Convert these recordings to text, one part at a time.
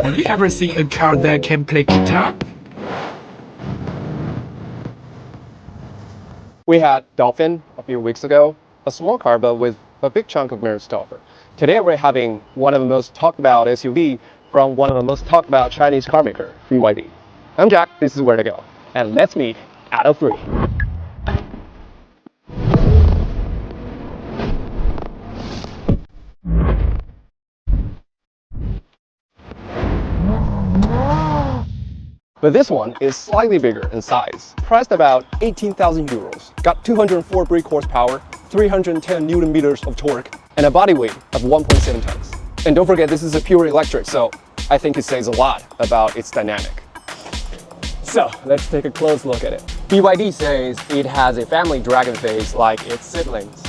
Have you ever seen a car that can play guitar? We had Dolphin a few weeks ago, a small car but with a big chunk of mirrors to offer. Today we're having one of the most talked about SUV from one of the most talked about Chinese car maker, BYD. I'm Jack, this is Where to Go, and let's meet ATTO 3. But this one is slightly bigger in size, priced about 18,000 euros, got 204 brake horsepower, 310 Newton meters of torque, and a body weight of 1.7 tons. And don't forget, this is a pure electric, so I think it says a lot about its dynamic. So let's take a close look at it. BYD says it has a family dragon face like its siblings.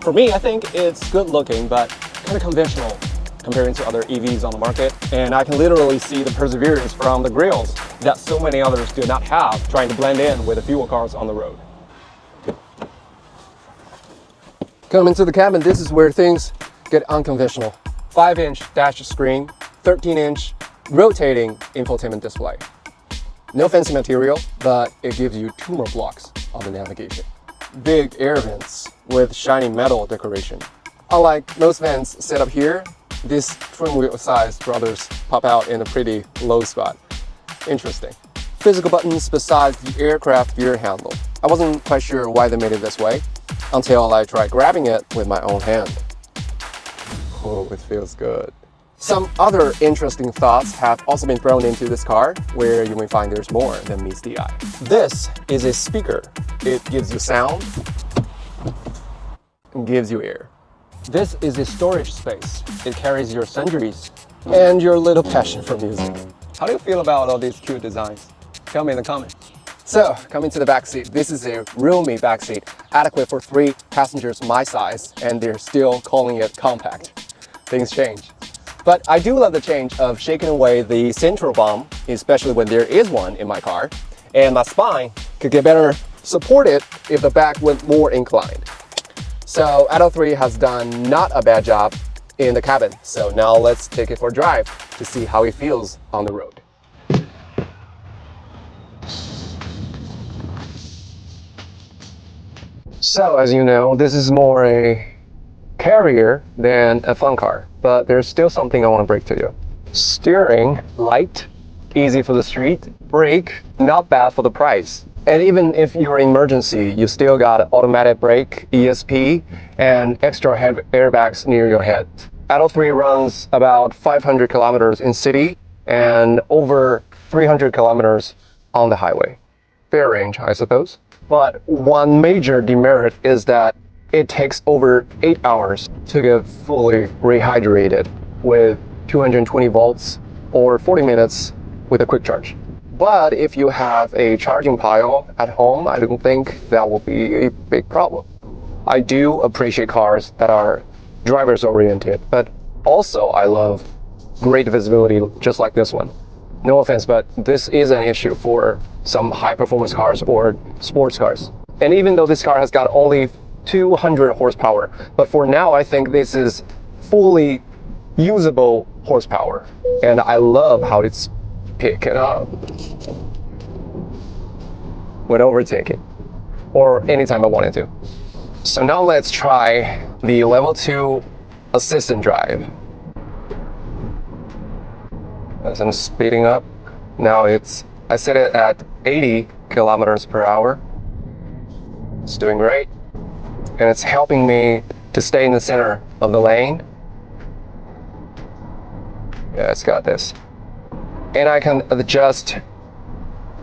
For me, I think it's good looking, but kind of conventional comparing to other EVs on the market. And I can literally see the perseverance from the grills that so many others do not have, trying to blend in with the fewer cars on the road. Coming to the cabin, this is where things get unconventional. 5-inch dash screen, 13-inch rotating infotainment display. No fancy material, but it gives you 2 more blocks of the navigation. Big air vents with shiny metal decoration. Unlike most vents set up here, this trim wheel sized brothers pop out in a pretty low spot. Interesting. Physical buttons besides the aircraft gear handle. I wasn't quite sure why they made it this way until I tried grabbing it with my own hand. Oh, it feels good. Some other interesting thoughts have also been thrown into this car, where you may find there's more than meets the eye. This is a speaker. It gives you sound and gives you air. This is a storage space. It carries your sundries and your little passion for music. How do you feel about all these cute designs? Tell me in the comments. So, coming to the back seat, this is a roomy back seat, adequate for 3 passengers my size, and they're still calling it compact. Things change. But I do love the change of shaking away the central bump, especially when there is one in my car, and my spine could get better supported if the back went more inclined. So ATTO 3 has done not a bad job in the cabin. So now let's take it for a drive to see how it feels on the road. So as you know, this is more a carrier than a fun car, but there's still something I want to break to you. Steering, light, easy for the street. Brake, not bad for the price. And even if you're in emergency, you still got automatic brake, ESP, and extra head airbags near your head. ATTO 3 runs about 500 kilometers in city and over 300 kilometers on the highway. Fair range, I suppose. But one major demerit is that it takes over 8 hours to get fully rehydrated with 220 volts or 40 minutes with a quick charge. But if you have a charging pile at home, I don't think that will be a big problem. I do appreciate cars that are drivers oriented, but also I love great visibility just like this one. No offense, but this is an issue for some high performance cars or sports cars. And even though this car has got only 200 horsepower, but for now I think this is fully usable horsepower. And I love how it's picking up when overtaking or anytime I wanted to. So now let's try the level 2 assistant drive. As I'm speeding up, now I set it at 80 kilometers per hour. It's doing great. And it's helping me to stay in the center of the lane. Yeah, it's got this. And I can adjust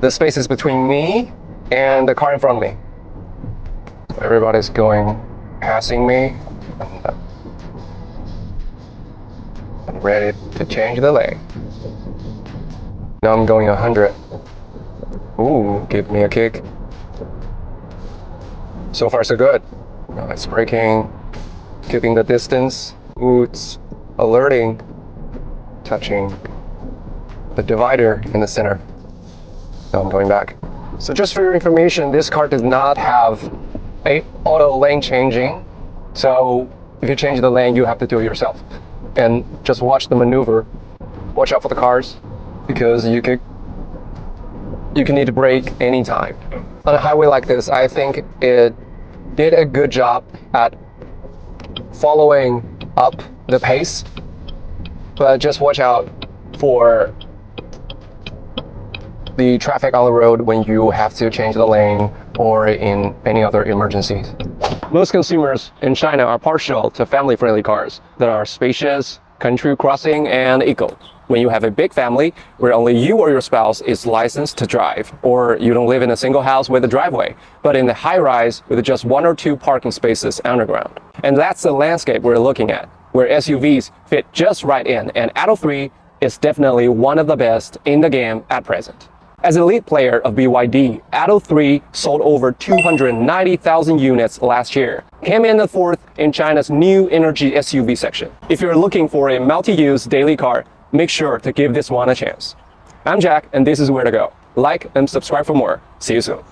the spaces between me and the car in front of me. So everybody's passing me. I'm ready to change the lane. Now I'm going 100. Ooh, give me a kick. So far so good. Now it's braking, keeping the distance. Ooh, it's alerting, touching the divider in the center. Now I'm going back. So just for your information, this car does not have auto lane changing. So if you change the lane, you have to do it yourself. And just watch the maneuver watch out for the cars because you can need to brake anytime. On a highway like this, I think it did a good job at following up the pace, but just watch out for the traffic on the road when you have to change the lane or in any other emergencies. Most consumers in China are partial to family-friendly cars that are spacious, country crossing, and eco. When you have a big family where only you or your spouse is licensed to drive, or you don't live in a single house with a driveway, but in a high-rise with just 1 or 2 parking spaces underground. And that's the landscape we're looking at, where SUVs fit just right in, and ATTO 3 is definitely one of the best in the game at present. As a lead player of BYD, ATTO 3 sold over 290,000 units last year, came in the 4th in China's new energy SUV section. If you're looking for a multi-use daily car, make sure to give this one a chance. I'm Jack, and this is Where to Go. Like and subscribe for more. See you soon.